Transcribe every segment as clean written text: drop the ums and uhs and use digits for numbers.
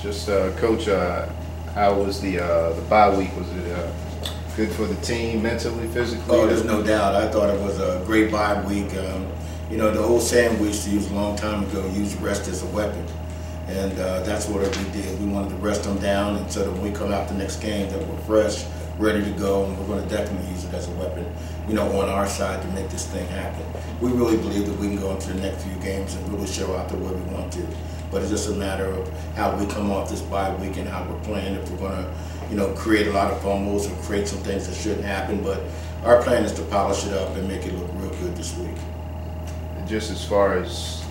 Just Coach, how was the bye week? Was it good for the team mentally, physically? Oh, there's no doubt. I thought it was a great bye week. You know, the old saying we used to use a long time ago, use rest as a weapon. And that's what we did. We wanted to rest them down, and so that when we come out the next game that we're fresh, ready to go, and we're going to definitely use it as a weapon, you know, on our side to make this thing happen. We really believe that we can go into the next few games and really show out the way we want to. But it's just a matter of how we come off this bye week and how we're playing. If we're going to, you know, create a lot of fumbles or create some things that shouldn't happen. But our plan is to polish it up and make it look real good this week. And just as far as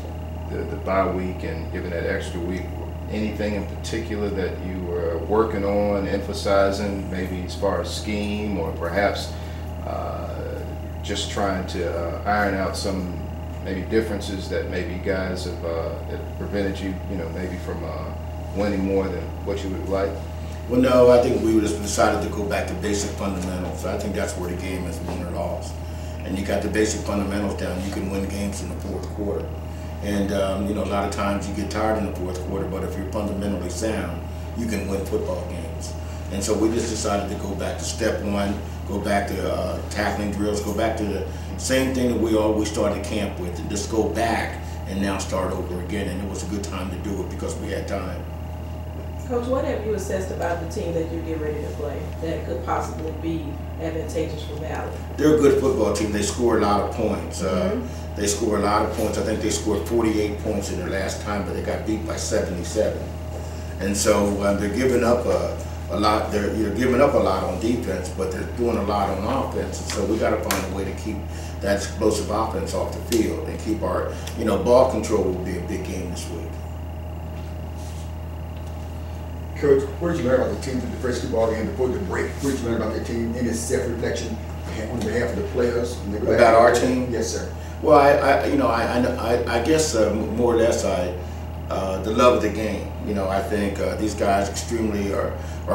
the bye week and giving that extra week, anything in particular that you were working on, emphasizing, maybe as far as scheme or perhaps just trying to iron out some maybe differences that maybe guys have that prevented you, you know, maybe from winning more than what you would like? Well, no, I think we just decided to go back to basic fundamentals. I think that's where the game is won or lost. And you got the basic fundamentals down, you can win games in the fourth quarter. And you know, a lot of times you get tired in the fourth quarter, but if you're fundamentally sound, you can win football games. And so we just decided to go back to step one, go back to tackling drills, go back to the same thing that we always started camp with, and just go back and now start over again. And it was a good time to do it because we had time. Coach, what have you assessed about the team that you get ready to play that could possibly be advantageous for Valley? They're a good football team. They score a lot of points. They score a lot of points. I think they scored 48 points in their last time, but they got beat by 77. And so they're giving up a lot. They're giving up a lot on defense, but they're doing a lot on offense. And so we got to find a way to keep that explosive offense off the field and keep our, you know, ball control will be a big game this week. Coach, what did you learn about the team through the first football game before the break? What did you learn about the team? Any self-reflection on behalf of the players? About our team? Yes, sir. Well, I guess more or less the love of the game. You know, I think these guys extremely are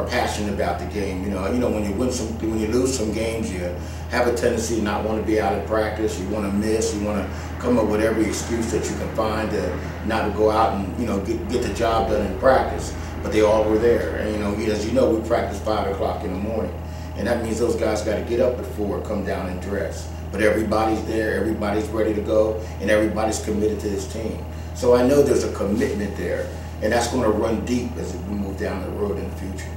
passionate about the game. You know, when you lose some games, you have a tendency to not want to be out of practice. You want to miss. You want to come up with every excuse that you can find to not go out and, you know, get the job done in practice. But they all were there, and you know, as you know, we practice 5 o'clock in the morning, and that means those guys got to get up at 4, come down and dress. But everybody's there, everybody's ready to go, and everybody's committed to this team. So I know there's a commitment there, and that's going to run deep as we move down the road in the future.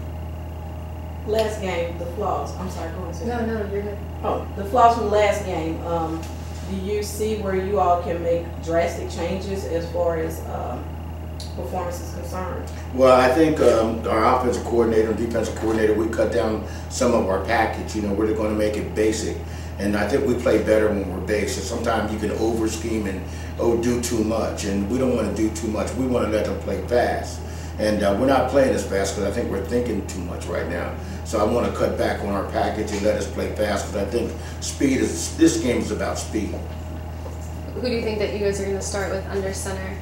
Last game, the flaws. I'm sorry, go ahead. No, you're good. Oh, the flaws from the last game. Do you see where you all can make drastic changes as far as performance is concerned? Well, I think our offensive coordinator and defensive coordinator, we cut down some of our package. You know, we're going to make it basic. And I think we play better when we're basic. Sometimes you can over-scheme and do too much, and we don't want to do too much. We want to let them play fast. And we're not playing as fast because I think we're thinking too much right now. So I want to cut back on our package and let us play fast because I think this game is about speed. Who do you think that you guys are going to start with under center?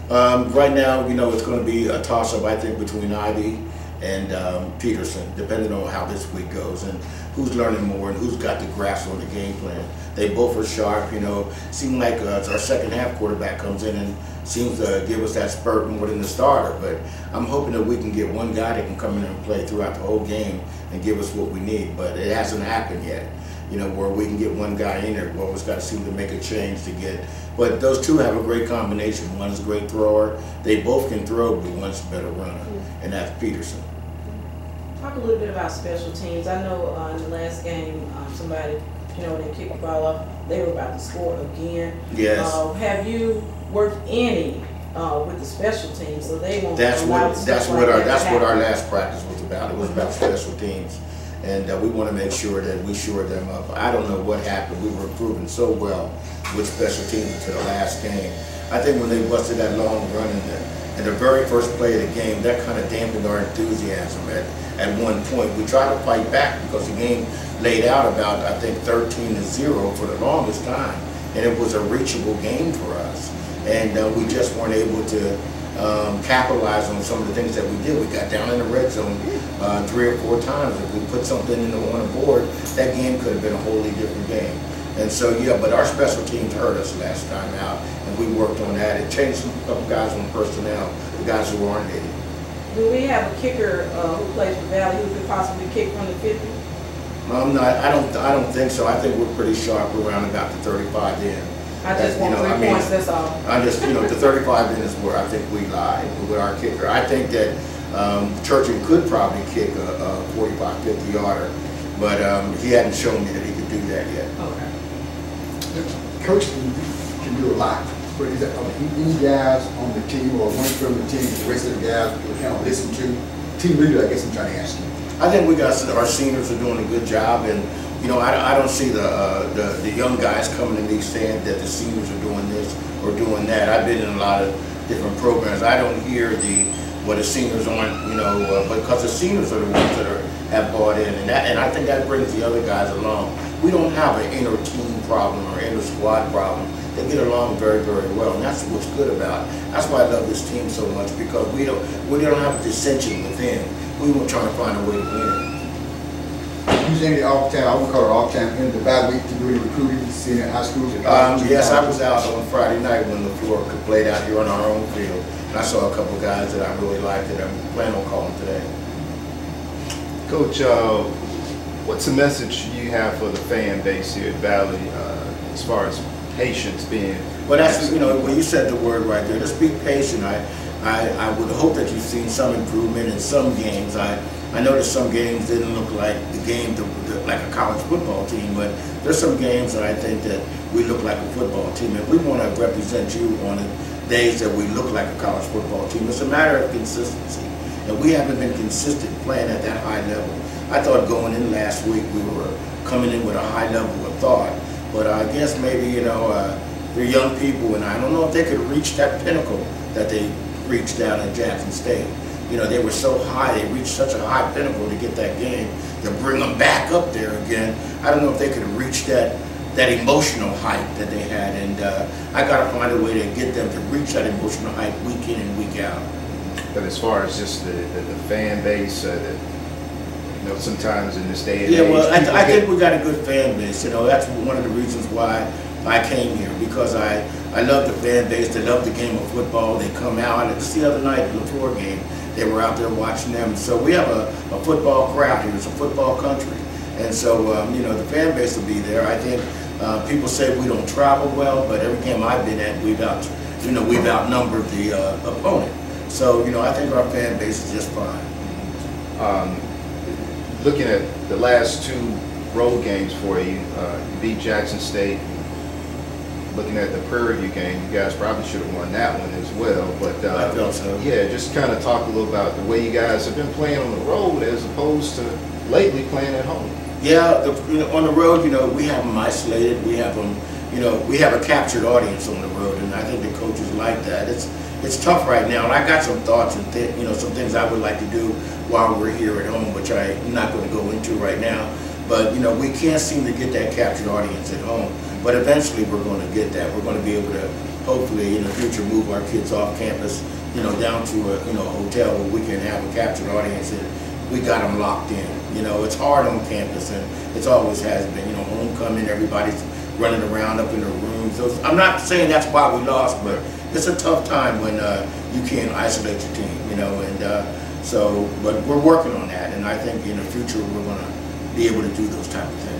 Right now, you know, it's going to be a toss-up, I think, between Ivy and Peterson, depending on how this week goes and who's learning more and who's got the grasp on the game plan. They both are sharp, you know. Seems like our second half quarterback comes in and seems to give us that spurt more than the starter. But I'm hoping that we can get one guy that can come in and play throughout the whole game and give us what we need. But it hasn't happened yet, you know, where we can get one guy in there. We always got to seem to make a change to get. But those two have a great combination. One's a great thrower. They both can throw, but one's a better runner, and that's Peterson. Talk a little bit about special teams. I know in the last game, somebody, you know, they kicked the ball off. They were about to score again. Yes. Have you worked any with the special teams so they won't? That's what our last practice was about. It was about special teams, and we want to make sure that we shore them up. I don't know what happened. We were improving so well with special teams until the last game. I think when they busted that long run in the very first play of the game, that kind of dampened our enthusiasm at one point. We tried to fight back because the game laid out about, I think, 13-0 for the longest time, and it was a reachable game for us. And we just weren't able to capitalize on some of the things that we did. We got down in the red zone 3 or 4 times. If we put something on the board, that game could have been a wholly different game. And so, yeah, but our special teams hurt us last time out, and we worked on that. It changed a couple guys on personnel, the guys who aren't in. Do we have a kicker who plays for Valley who could possibly kick from the 50? No, I don't think so. I think we're pretty sharp around about the 35 in. I just want 3 points, that's all. I just, the 35 in is where I think we lie with our kicker. I think that Churchill could probably kick a 45, 50 yarder, but he hadn't shown me that he could do that yet. Okay. Coach can do a lot, but is that any guys on the team or one from the team, the rest of the guys will kind of listen to? Team leader, I guess I'm trying to ask you. I think our seniors are doing a good job, and I don't see the young guys coming to me saying that the seniors are doing this or doing that. I've been in a lot of different programs. I don't hear what the seniors aren't, because the seniors are the ones that have bought in, and I think that brings the other guys along. We don't have an inner team problem or inner squad problem. They get along very, very well, and that's what's good about it. That's why I love this team so much, because we don't have a dissension within. We were trying to find a way to win. Using the off time, I would call it off time, in the bye week to do any recruiting, senior high schools. Yes, I was out on Friday night when the floor played out here on our own field, and I saw a couple guys that I really liked that I'm planning on calling today. Coach, what's the message you have for the fan base here at Valley as far as patience being? Well, that's, when you said the word right there, just be patient. I would hope that you've seen some improvement in some games. I noticed some games didn't look like the game like a college football team, but there's some games that I think that we look like a football team. If we want to represent you on the days that we look like a college football team, it's a matter of consistency. And we haven't been consistent playing at that high level. I thought going in last week we were coming in with a high level of thought, but I guess maybe, they're young people, and I don't know if they could reach that pinnacle that they reached down at Jackson State. They were so high, they reached such a high pinnacle to get that game, to bring them back up there again. I don't know if they could reach that emotional height that they had, and I got to find a way to get them to reach that emotional height week in and week out. But as far as just the fan base, sometimes in this day and age. Yeah, well, I think we got a good fan base. That's one of the reasons why I came here, because I love the fan base. They love the game of football. They come out. Just the other night, the LaFleur game, they were out there watching them. So we have a football crowd here. It's a football country. And so, the fan base will be there. I think people say we don't travel well, but every game I've been at, we've outnumbered the opponent. So, I think our fan base is just fine. Looking at the last 2 road games for you, you beat Jackson State. Looking at the Prairie View game, you guys probably should have won that one as well. But I felt so. Yeah, just kind of talk a little about the way you guys have been playing on the road as opposed to lately playing at home. Yeah, on the road, we have them isolated. We have them, we have a captured audience on the road, and I think the coaches like that. It's tough right now, and I got some thoughts and some things I would like to do while we're here at home, which I'm not going to go into right now. But we can't seem to get that captured audience at home. But eventually we're going to get that. We're going to be able to, hopefully in the future, move our kids off campus, down to a hotel where we can have a captured audience, and we got them locked in. It's hard on campus, and it always has been. Homecoming, everybody's running around up in their rooms. I'm not saying that's why we lost, but it's a tough time when you can't isolate your team, but we're working on that, and I think in the future we're going to be able to do those type of things.